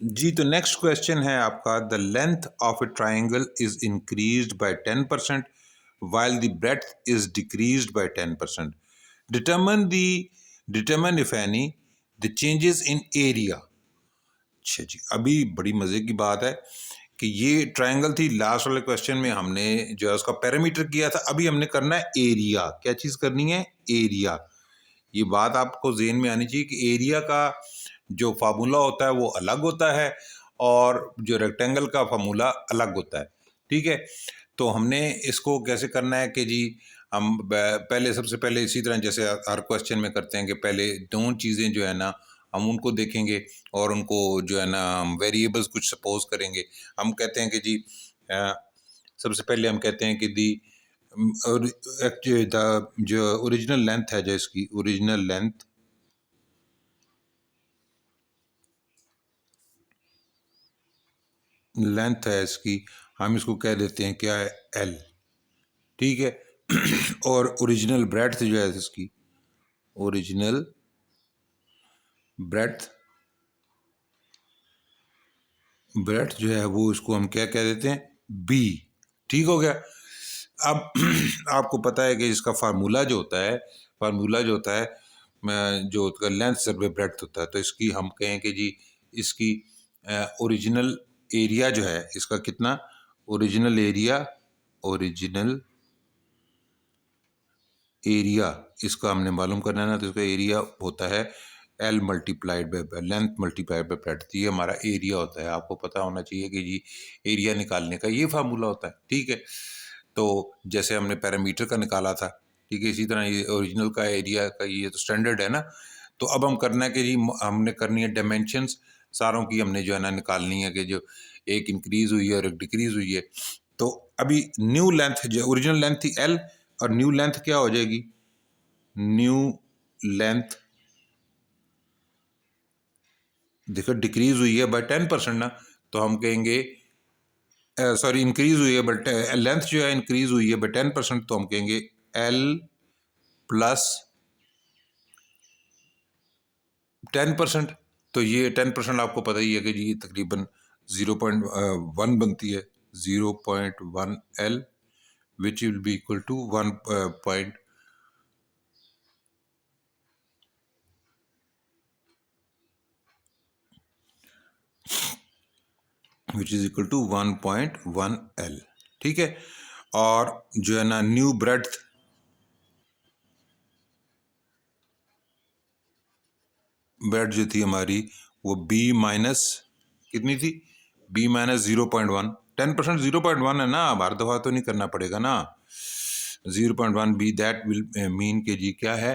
जी, तो next question है आपका, the length of A triangle is increased by 10% while the breadth is decreased by 10%. Determine if any the changes in area. अच्छा जी, अभी बड़ी मजे की बात है कि ये ट्रायंगल थी, लास्ट वाले क्वेश्चन में हमने जो है उसका पैरामीटर किया था, अभी हमने करना है एरिया। क्या चीज करनी है? एरिया। ये बात आपको ज़हन में आनी चाहिए कि एरिया का जो फार्मूला होता है वो अलग होता है और जो रेक्टेंगल का फार्मूला अलग होता है। ठीक है, तो हमने इसको कैसे करना है कि जी हम पहले सबसे पहले इसी तरह जैसे हर क्वेश्चन में करते हैं कि पहले दोनों चीज़ें जो है ना हम उनको देखेंगे और उनको जो है ना हम वेरिएबल्स कुछ सपोज करेंगे। हम कहते हैं कि जी सबसे पहले हम कहते हैं कि दी और जो ओरिजिनल लेंथ है, जो इसकी ओरिजिनल लेंथ है इसकी, हम इसको कह देते हैं क्या है? एल। ठीक है और ओरिजिनल ब्रेड्थ जो है इसकी, ओरिजिनल ब्रेड्थ ब्रेड्थ जो है वो इसको हम क्या कह देते हैं? बी। ठीक हो गया। अब आपको पता है कि इसका फार्मूला जो होता है, जो लेंथ सर्वे ब्रेड्थ होता है, तो इसकी हम कहें कि जी इसकी ओरिजिनल एरिया जो है इसका कितना? ओरिजिनल एरिया इसका हमने मालूम करना है ना, तो इसका एरिया होता है L multiplied by length multiplied by breadth. ये हमारा एरिया होता है। आपको पता होना चाहिए कि जी एरिया निकालने का ये फार्मूला होता है। ठीक है, तो जैसे हमने पैरामीटर का निकाला था, ठीक है, इसी तरह ये ओरिजिनल का एरिया का ये तो स्टैंडर्ड है ना। तो अब हम करना है कि जी हमने करनी है डायमेंशंस सारों की, हमने जो है ना निकालनी है कि जो एक इंक्रीज हुई है और एक डिक्रीज हुई है। तो अभी न्यू लेंथ, जो ओरिजिनल लेंथ थी एल और न्यू लेंथ क्या हो जाएगी? न्यू लेंथ देखो डिक्रीज हुई है बाय 10% ना, तो हम कहेंगे सॉरी इंक्रीज हुई है बट लेंथ जो है इंक्रीज हुई है बाय 10%, तो हम कहेंगे एल प्लस 10%। तो ये 10% आपको पता ही है कि जी तकरीबन 0.1 बनती है, 0.1 L which will be equal to 1 point which is equal to 1.1 L. ठीक है, और जो है ना न्यू ब्रेड्थ जो थी हमारी वो बी माइनस कितनी थी? B minus 0.1। 10% 0.1 है ना, हर दफा तो नहीं करना पड़ेगा ना। 0.1 बी दैट विल मीन के जी क्या है?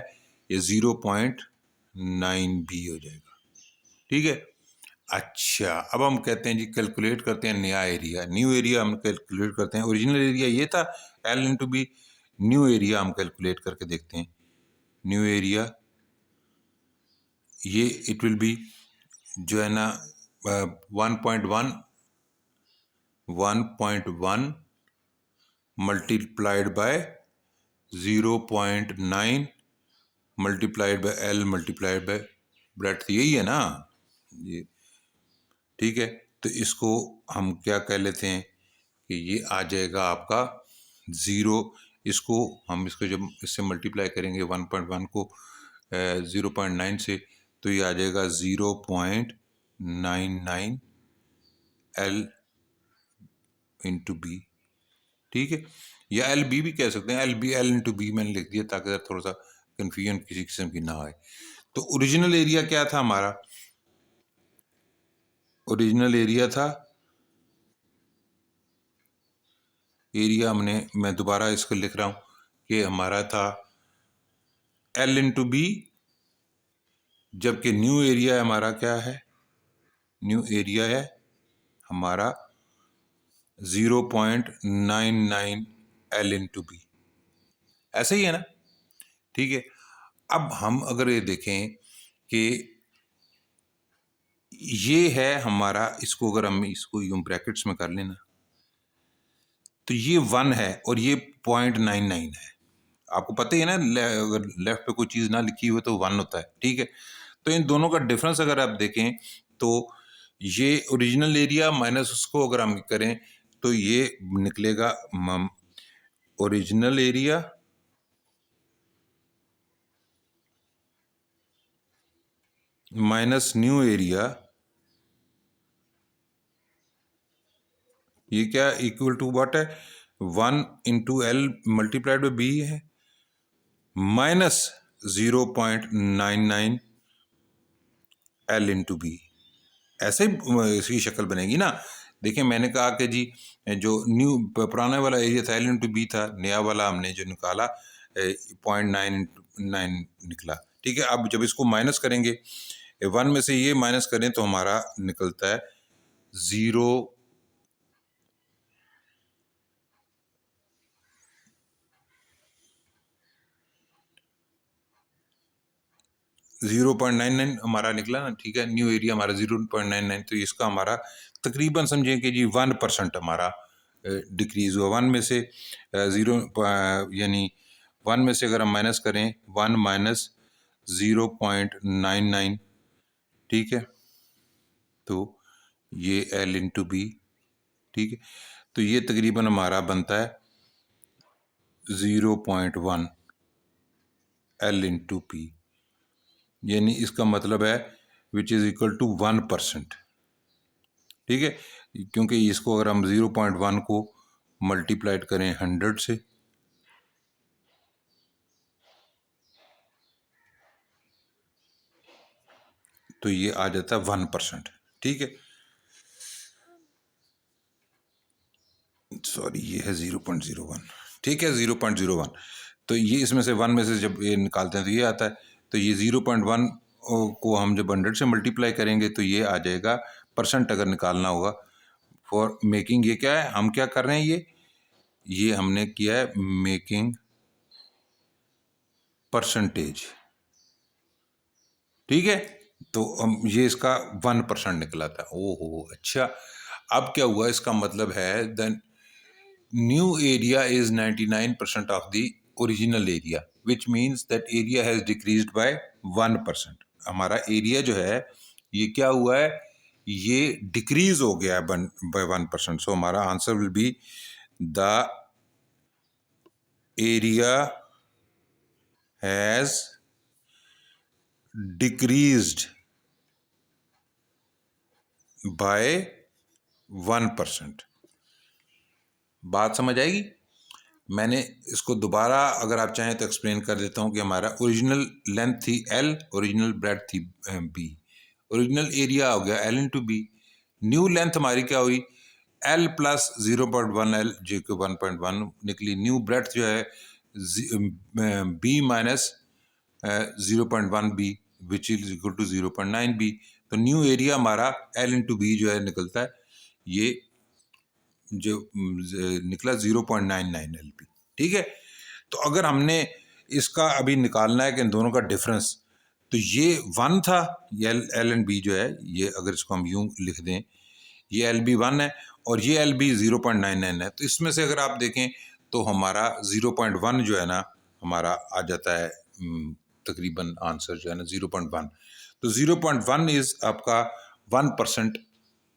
ये 0.9 बी हो जाएगा। ठीक है, अच्छा अब हम कहते हैं जी कैलकुलेट करते हैं नया एरिया। न्यू एरिया हम कैलकुलेट करते हैं। ओरिजिनल एरिया ये था L into B, new area हम कैलकुलेट करके देखते हैं। न्यू एरिया ये इट विल बी जो है ना 1.1 multiplied by 0.9 multiplied by L multiplied by breadth, यही है ना ये। ठीक है, तो इसको हम क्या कह लेते हैं कि ये आ जाएगा आपका 0। इसको हम इसको जब इससे मल्टीप्लाई करेंगे 1.1 को 0.9 से, तो ये आ जाएगा 0.99 एल इंटू बी। ठीक है, या एल बी भी कह सकते हैं। एल इंटू बी मैंने लिख दिया ताकि थोड़ा सा कन्फ्यूजन किसी किस्म की ना आए। तो ओरिजिनल एरिया क्या था हमारा? ओरिजिनल एरिया था, मैं दोबारा इसको लिख रहा हूं कि हमारा था एल इंटू बी, जबकि न्यू एरिया हमारा क्या है? न्यू एरिया है हमारा 0.99 एल इंटू बी। ऐसे ही है ना? ठीक है, अब हम अगर ये देखें कि ये है हमारा, इसको अगर हम इसको यूं ब्रैकेट्स में कर लेना, तो ये 1 है और ये 0.99 है। आपको पता ही है ना, अगर लेफ्ट पे कोई चीज़ ना लिखी हुई तो 1 होता है। ठीक है, तो इन दोनों का डिफरेंस अगर आप देखें तो ये ओरिजिनल एरिया माइनस उसको अगर हम करें तो ये निकलेगा original area minus new area, ये क्या इक्वल टू व्हाट है, 1 into L multiplied by B है, माइनस 0.99 एल इंटू बी। ऐसे इसकी शक्ल बनेगी ना। देखिए मैंने कहा कि जी जो न्यू पुराने वाला एरिया था एल इंटू बी था, नया वाला हमने जो निकाला 0.9 निकला। ठीक है, अब जब इसको माइनस करेंगे 1 में से ये माइनस करें तो हमारा निकलता है 0.99 हमारा निकला ना। ठीक है, न्यू एरिया हमारा 0.99, तो इसका हमारा तकरीबन समझें कि जी 1% हमारा डिक्रीज हुआ। 1 में से 0 यानी 1 में से अगर हम माइनस करें 1 माइनस 0.99, ठीक है, तो ये एल इंटू बी। ठीक है, तो ये तकरीबन हमारा बनता है 0.1 एल इंटू पी, यानी इसका मतलब है विच इज़ इक्वल टू 1%। ठीक है, क्योंकि इसको अगर हम 0.1 को मल्टीप्लाइड करें 100 से तो ये आ जाता है 1%। ठीक है, सॉरी ये है 0.01। ठीक है, 0.01, तो ये इसमें से 1 में से जब ये निकालते हैं तो ये आता है, तो ये 0.1 को हम जब 100 से मल्टीप्लाई करेंगे तो ये आ जाएगा परसेंट अगर निकालना होगा फॉर मेकिंग। ये क्या है, हम क्या कर रहे हैं, ये हमने किया है मेकिंग परसेंटेज। ठीक है, तो ये इसका 1% निकला था। ओहो अच्छा, अब क्या हुआ, इसका मतलब है then new area is 99% of the original area, which means that area has decreased by 1%। हमारा एरिया जो है ये क्या हुआ है, ये डिक्रीज हो गया है बाय 1%। सो हमारा answer will be the area has decreased by 1%। बात समझ आएगी? मैंने इसको दोबारा अगर आप चाहें तो एक्सप्लेन कर देता हूँ कि हमारा ओरिजिनल लेंथ थी L, ओरिजिनल ब्रेड्थ थी B, ओरिजिनल एरिया हो गया L into B, new length हमारी क्या हुई L प्लस 0.1 L जो कि 1.1 निकली, न्यू ब्रेड्थ जो है B minus 0.1 B which is equal to 0.9 B। तो न्यू एरिया हमारा L इंटू बी जो है निकलता है, ये जो निकला 0.99 LP। ठीक है, तो अगर हमने इसका अभी निकालना है कि इन दोनों का डिफरेंस, तो ये 1 था, ये L एंड B जो है, ये अगर इसको हम यूं लिख दें, ये LB 1 है और ये LB 0.99 है, तो इसमें से अगर आप देखें तो हमारा 0.1 जो है ना हमारा आ जाता है तकरीबन आंसर जो है ना 0.1। तो 0.1 इज आपका 1%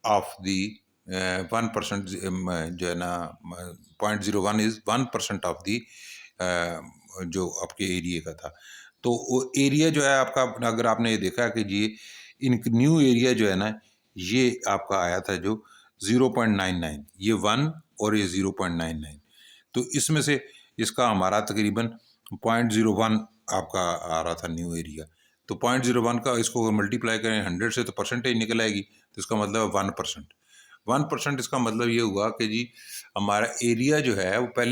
ऑफ दी 1% जो है ना 0.01 इज 1% ऑफ दी जो आपके एरिया का था। तो वो एरिया जो है आपका, अगर आपने ये देखा कि ये इन न्यू एरिया जो है ना ये आपका आया था जो 0.99, ये 1 और ये 0.99, तो इसमें से इसका हमारा तकरीबन 0.01 आपका आ रहा था न्यू एरिया। तो 0.01 का इसको मल्टीप्लाई करें 100 से तो परसेंटेज निकल आएगी, तो इसका मतलब 1%। 1% इसका मतलब ये हुआ कि जी हमारा एरिया जो है वो पहले